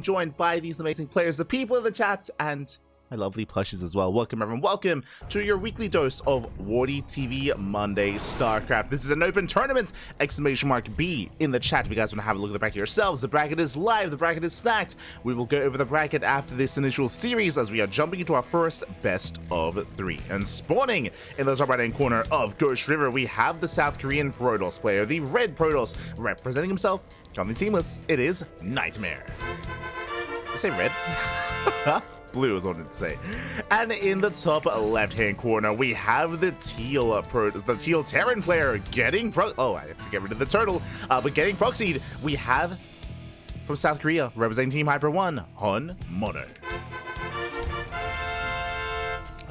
joined by these amazing players, the people in the chat, and my lovely plushes as well. Welcome, everyone. Welcome to your weekly dose of WardiTV Mondays StarCraft. This is an open tournament! Exclamation mark B in the chat if you guys want to have a look at the bracket yourselves. The bracket is live. The bracket is stacked. We will go over the bracket after this initial series as we are jumping into our first best of 3. And spawning in the top right-hand corner of Ghost River, we have the South Korean Protoss player, the red Protoss, representing himself, coming teamless. It is NightMare. Did I say red? Blue is what I wanted to say. And in the top left-hand corner, we have the teal Terran player getting I have to get rid of the turtle. But getting proxied, we have from South Korea, representing Team Hyper 1, HonMonO.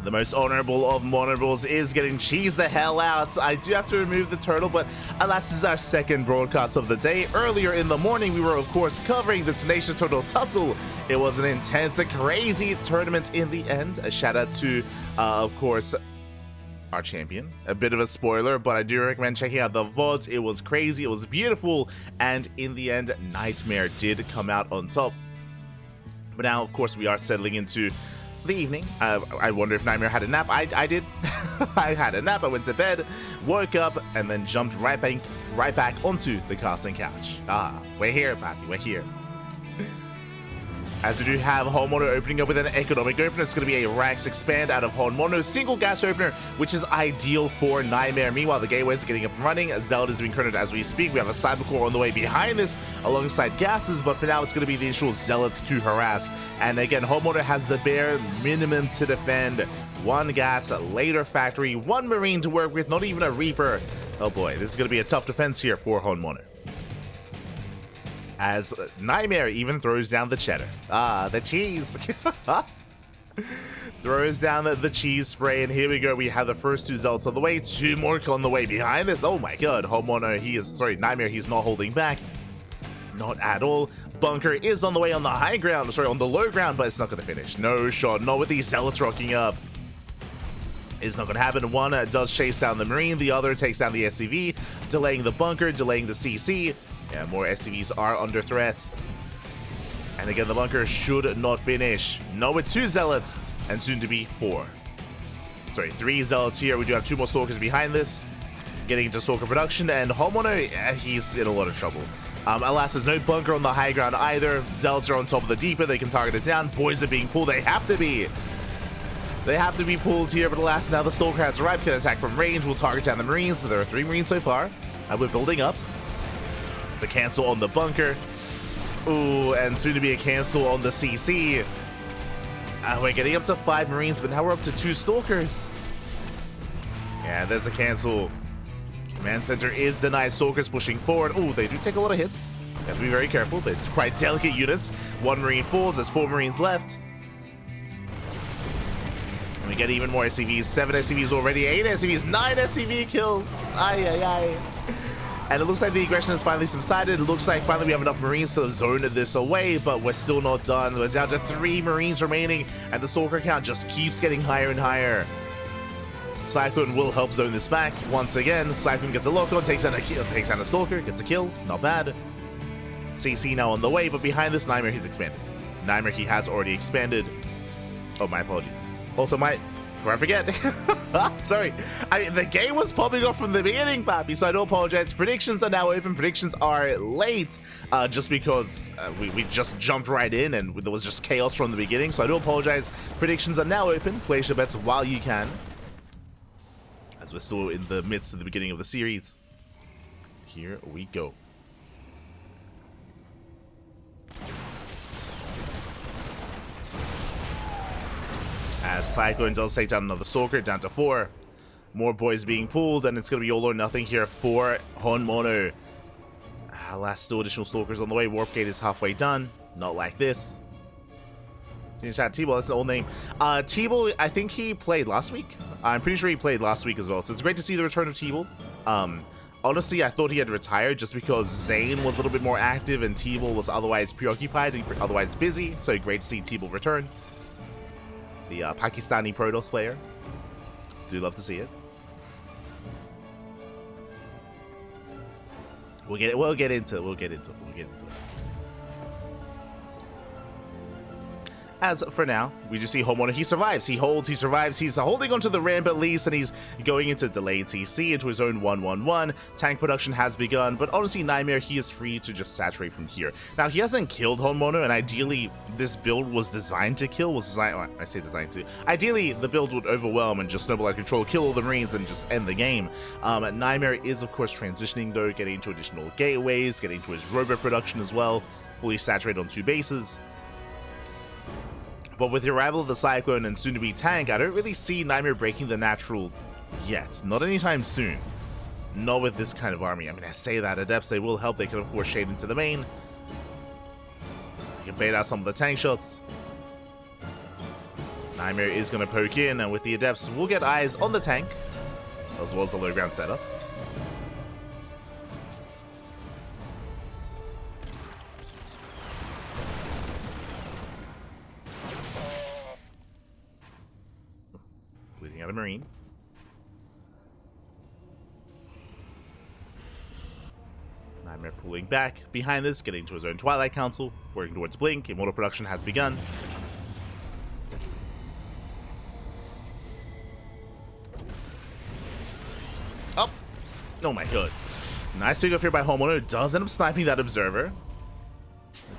The most honorable of honorables is getting cheesed the hell out. I do have to remove the turtle, but alas, this is our second broadcast of the day. Earlier in the morning, we were, of course, covering the Tenacious Turtle Tussle. It was an intense, a crazy tournament in the end. A shout out to, of course, our champion. A bit of a spoiler, but I do recommend checking out the VODs. It was crazy, it was beautiful, and in the end, NightMare did come out on top. But now, of course, we are settling into the evening. I wonder if NightMare had a nap. I did. I had a nap. I went to bed, woke up, and then jumped right back onto the casting couch. We're here, Pappy. We're here. As we do have HonMonO opening up with an economic opener, it's going to be a Rax Expand out of HonMonO. Single gas opener, which is ideal for NightMare. Meanwhile, the gateways are getting up and running. Zelda is being credited as we speak. We have a Cybercore on the way behind this alongside gases, but for now, it's going to be the initial Zealots to harass. And again, HonMonO has the bare minimum to defend. 1 gas, later factory, 1 Marine to work with, not even a Reaper. Oh boy, this is going to be a tough defense here for HonMonO. As NightMare even throws down the cheddar. The cheese. Throws down the cheese spray, and here we go. We have the first 2 Zealots on the way, 2 more on the way behind this. Oh my god, HonMonO, NightMare, he's not holding back. Not at all. Bunker is on the way on the high ground, on the low ground, but it's not going to finish. No shot, not with these Zealots rocking up. It's not going to happen. One does chase down the Marine, the other takes down the SCV, delaying the bunker, delaying the CC. Yeah, more SCVs are under threat. And again, the bunker should not finish. No, with 2 Zealots, and soon to be 4. Sorry, 3 Zealots here. We do have 2 more Stalkers behind this. Getting into Stalker production, and HonMonO, he's in a lot of trouble. Alas, there's no bunker on the high ground either. Zealots are on top of the deeper. They can target it down. Boys are being pulled. They have to be. They have to be pulled here, but alas, now the Stalker has arrived. Can attack from range. We'll target down the Marines. So there are 3 Marines so far. And we're building up. A cancel on the bunker. Ooh, and soon to be a cancel on the CC. We're getting up to 5 Marines, but now we're up to 2 Stalkers. Yeah, there's the cancel. Command center is denied. Stalkers pushing forward. Ooh, they do take a lot of hits. You have to be very careful. They're quite delicate units. 1 Marine falls. There's 4 Marines left. And we get even more SCVs. 7 SCVs already. 8 SCVs. 9 SCV kills. Ay, ay, ay. And it looks like the aggression has finally subsided. It looks like finally we have enough Marines to zone this away, but we're still not done. We're down to 3 Marines remaining, and the Stalker count just keeps getting higher and higher. Cyclone will help zone this back. Once again, Cyclone gets a lock-on, takes down a Stalker, gets a kill. Not bad. CC now on the way, but behind this, NightMare, he's expanded. NightMare, he has already expanded. Oh, my apologies. Also, before I forget, sorry, the game was popping off from the beginning, Pappy, so I do apologize. Predictions are now open. Predictions are late, just because we just jumped right in and there was just chaos from the beginning, so I do apologize. Predictions are now open. Place your bets while you can, as we're still in the midst of the beginning of the series. Here we go. As Cyclone does take down another Stalker, down to 4. More boys being pulled, and it's going to be all or nothing here for HonMonO. Last 2 additional Stalkers on the way. Warp Gate is halfway done. Not like this. Chat T-Ball, that's an old name. T-Ball, I think he played last week. I'm pretty sure he played last week as well, so it's great to see the return of T-Ball. Honestly, I thought he had retired just because Zane was a little bit more active and T-Ball was otherwise preoccupied and otherwise busy, so great to see T-Ball return. The Pakistani Protoss player. Do love to see it. We'll get into it. As for now, we just see HonMonO, he survives, he holds, he survives, he's holding onto the ramp at least, and he's going into delayed CC into his own 1-1-1. Tank production has begun, but honestly, NightMare, he is free to just saturate from here. Now, he hasn't killed HonMonO, and ideally, this build was designed to kill, well, I say designed to. Ideally, the build would overwhelm and just snowball out control, kill all the Marines, and just end the game. NightMare is, of course, transitioning, though, getting into additional gateways, getting into his robot production as well, fully saturated on 2 bases. But with the arrival of the Cyclone and soon-to-be Tank, I don't really see NightMare breaking the natural yet. Not anytime soon. Not with this kind of army. I mean, I say that. Adepts, they will help. They can, of course, shade into the main. You can bait out some of the tank shots. NightMare is going to poke in, and with the Adepts, we'll get eyes on the tank, as well as the low ground setup. Bleeding out a Marine. NightMare pulling back behind this, getting to his own Twilight Council, working towards Blink. Immortal production has begun. Up! Oh my god. Nice pick up here by HonMonO. Does end up sniping that Observer.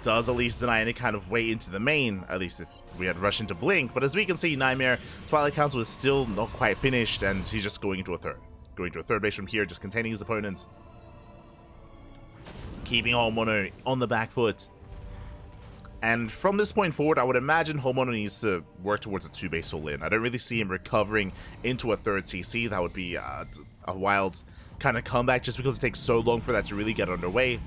Does at least deny any kind of way into the main, at least if we had rushed into Blink. But as we can see, NightMare, Twilight Council is still not quite finished, and he's just going into a third. Going to a third base from here, just containing his opponent. Keeping HonMonO on the back foot. And from this point forward, I would imagine HonMonO needs to work towards a 2-base all-in. I don't really see him recovering into a third CC. That would be a wild kind of comeback, just because it takes so long for that to really get underway.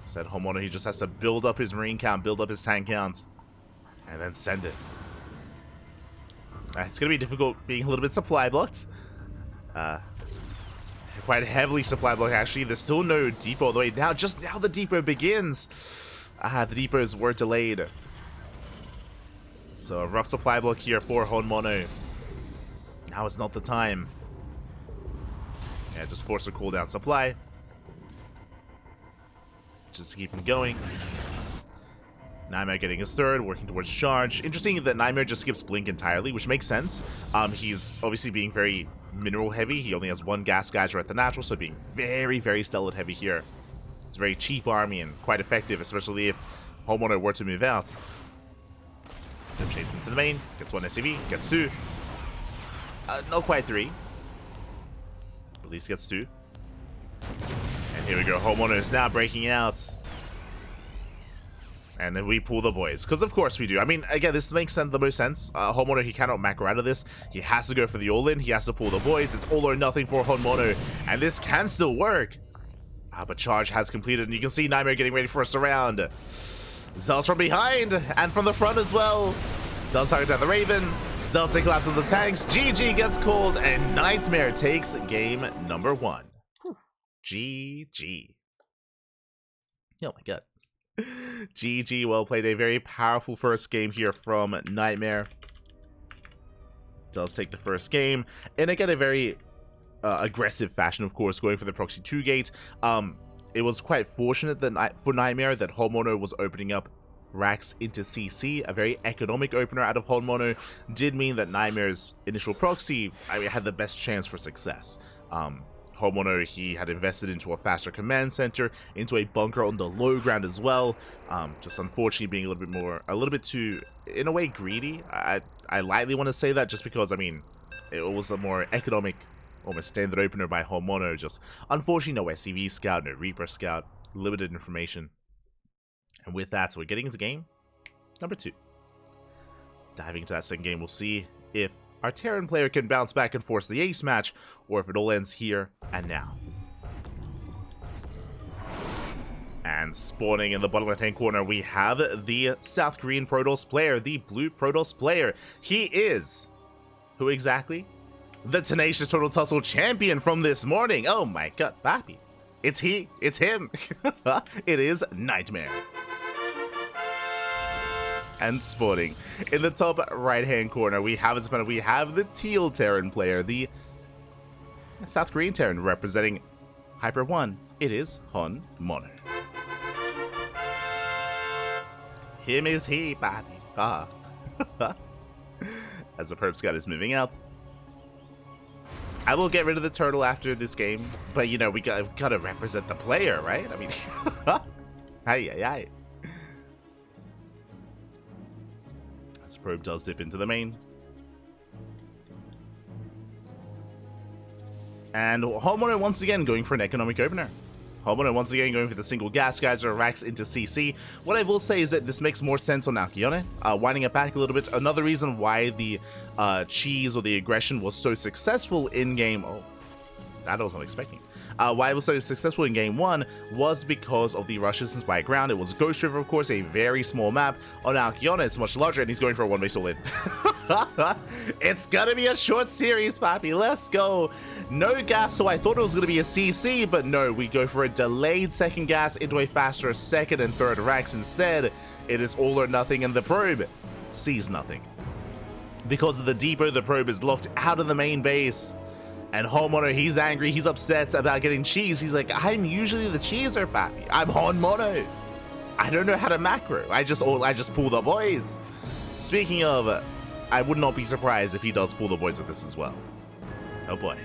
Said HonMonO, he just has to build up his Marine count, build up his tank count, and then send it. It's going to be difficult being a little bit supply blocked. Quite heavily supply blocked, actually. There's still no depot all the way now. Just now the depot begins. The depots were delayed. So a rough supply block here for HonMonO. Now is not the time. Yeah, just force a cooldown supply. Just to keep him going. NightMare getting his third, working towards charge. Interesting that NightMare just skips Blink entirely, which makes sense. He's obviously being very mineral heavy. He only has 1 gas geyser at the natural, so being very, very stellate heavy here. It's a very cheap army and quite effective, especially if HonMonO were to move out. Jump shades into the main, gets 1 SCV, gets 2. Not quite 3. At least gets 2. And here we go, HonMonO is now breaking out. And then we pull the boys, because of course we do. I mean, again, this makes the most sense. HonMonO, he cannot macro out of this. He has to go for the all-in. He has to pull the boys. It's all or nothing for HonMonO, and this can still work. But charge has completed, and you can see NightMare getting ready for a surround. Zealous from behind, and from the front as well. Does target down the Raven. Zealous collapse on the tanks. GG gets called, and NightMare takes game number 1. GG. Oh my god. GG, well played. A very powerful first game here from NightMare. Does take the first game, and again, a very aggressive fashion, of course, going for the proxy 2 gate. It was quite fortunate that for NightMare that HonMonO was opening up racks into CC. A very economic opener out of HonMonO did mean that NightMare's initial proxy, had the best chance for success. HonMonO, he had invested into a faster command center, into a bunker on the low ground as well. Just unfortunately being a little bit too, in a way, greedy. I lightly want to say that just because, I mean, it was a more economic, almost standard opener by HonMonO. Just unfortunately no SCV scout, no Reaper scout, limited information. And with that, so we're getting into game number 2. Diving into that second game, we'll see if our Terran player can bounce back and force the ace match, or if it all ends here and now. And spawning in the bottom left-hand corner, we have the South Korean Protoss player, the Blue Protoss player. He is, who exactly? The Tenacious Total Tussle champion from this morning. Oh my god, Papi. It's he, it's him. It is NightMare. And spawning in the top right-hand corner, we have the teal Terran player, the South Korean Terran representing Hyper 1. It is HonMonO. Him is he, buddy. Ah. As the Perp Scout is moving out. I will get rid of the turtle after this game, but you know, we gotta represent the player, right? I mean, aye. As the probe does dip into the main. And HonMonO once again going for an economic opener. HonMonO once again going for the single gas geyser racks into CC. What I will say is that this makes more sense on Alcyone. Winding it back a little bit, another reason why the cheese or the aggression was so successful in game... Oh, that I was not expecting. Why it was so successful in game 1 was because of the rushes by ground. It was Ghost River, of course, a very small map. On Alcyone, it's much larger, and he's going for a one-base all-in. It's gonna be a short series, Papi. Let's go. No gas, so I thought it was gonna be a CC, but no, we go for a delayed second gas into a faster second and third racks instead. It is all or nothing, and the probe sees nothing. Because of the depot, the probe is locked out of the main base. And HonMonO, he's angry, he's upset about getting cheese. He's like, I'm usually the cheeser, Papi. I'm HonMonO. I don't know how to macro. I just pull the boys. Speaking of, I would not be surprised if he does pull the boys with this as well. Oh boy.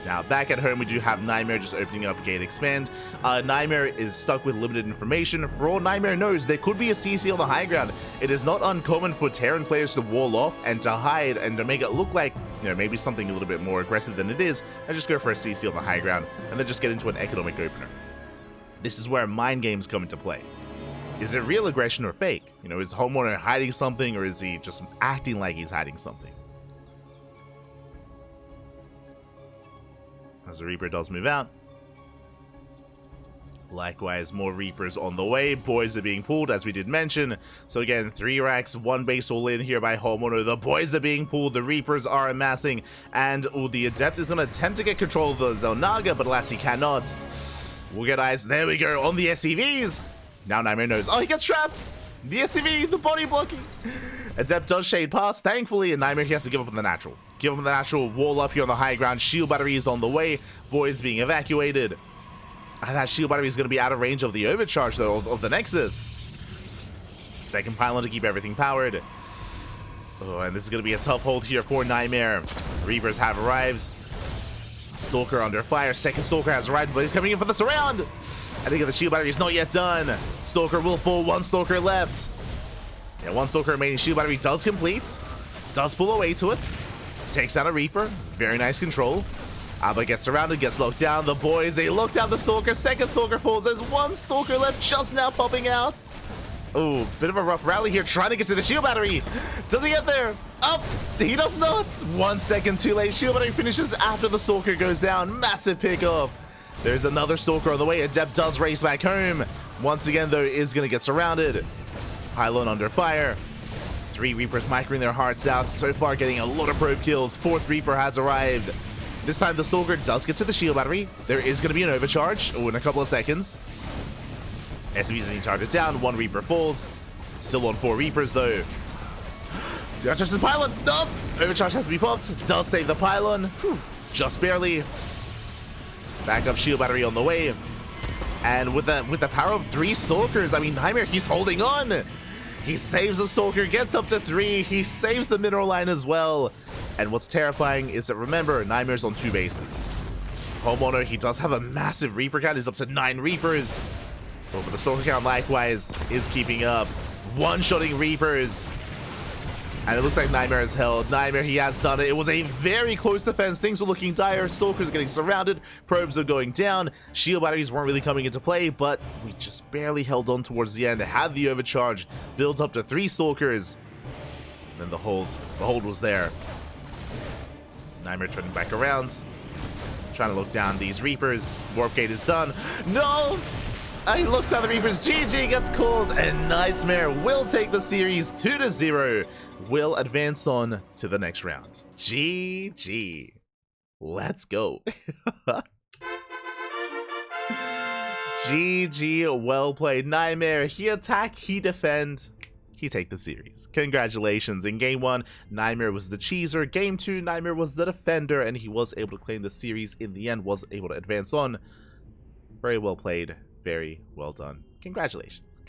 Now, back at home, we do have NightMare just opening up Gate Expand. NightMare is stuck with limited information. For all NightMare knows, there could be a CC on the high ground. It is not uncommon for Terran players to wall off and to hide and to make it look like, you know, maybe something a little bit more aggressive than it is, and just go for a CC on the high ground, and then just get into an economic opener. This is where mind games come into play. Is it real aggression or fake? You know, is HonMonO hiding something, or is he just acting like he's hiding something? As the Reaper does move out. Likewise, more Reapers on the way. Boys are being pulled, as we did mention. So again, 3 racks, 1 base all in here by HonMonO. The boys are being pulled, the Reapers are amassing, and the Adept is going to attempt to get control of the Zelnaga, but alas, he cannot. We'll get eyes. There we go, on the SCVs. Now NightMare knows. Oh, he gets trapped! The SCV, the body blocking. Adept does shade past, thankfully, and NightMare, he has to give up on the natural. Give him the natural, wall up here on the high ground. Shield battery is on the way. Boys being evacuated. And that shield battery is going to be out of range of the overcharge, though, of the Nexus. Second pylon to keep everything powered. Oh, and this is going to be a tough hold here for NightMare. Reapers have arrived. Stalker under fire. Second Stalker has arrived, but he's coming in for the surround. I think the shield battery is not yet done. Stalker will fall. 1 Stalker left. Yeah, 1 Stalker remaining. Shield battery does complete. Does pull away to it. Takes out a Reaper. Very nice control. Abba gets surrounded, gets locked down. The boys, they lock down the Stalker. Second Stalker falls. There's 1 Stalker left just now popping out. Oh, bit of a rough rally here, trying to get to the shield battery. Does he get there? Up! He does not. 1 second too late. Shield battery finishes after the Stalker goes down. Massive pickup. There's another Stalker on the way. Adept does race back home. Once again, though, is going to get surrounded. Pylon under fire. 3 Reapers microing their hearts out. So far, getting a lot of probe kills. 4th Reaper has arrived. This time, the Stalker does get to the shield battery. There is going to be an overcharge in a couple of seconds. SCV's need to charge it down. 1 Reaper falls. Still on 4 Reapers, though. Just the pylon. No! Overcharge has to be popped. Does save the pylon. Whew. Just barely. Backup shield battery on the way. And with the power of 3 Stalkers, I mean, NightMare, he's holding on. He saves the Stalker, gets up to 3. He saves the mineral line as well. And what's terrifying is that, remember, NightMare's on 2 bases. HonMonO, he does have a massive Reaper count. He's up to 9 Reapers. But the Stalker count, likewise, is keeping up. One-shotting Reapers. And it looks like NightMare has held. NightMare, he has done it. It was a very close defense. Things were looking dire. Stalkers are getting surrounded. Probes are going down. Shield batteries weren't really coming into play, but we just barely held on towards the end. Had the overcharge. Built up to 3 Stalkers. And then the hold was there. NightMare turning back around. Trying to look down these Reapers. Warp gate is done. No! He looks at the Reapers. GG gets called, and NightMare will take the series 2-0. Will advance on to the next round. GG. Let's go. GG, well played. NightMare, he attack, he defend. He take the series. Congratulations. In game 1, NightMare was the cheeser. Game 2, NightMare was the defender, and he was able to claim the series in the end, was able to advance on. Very well played. Very well done. Congratulations.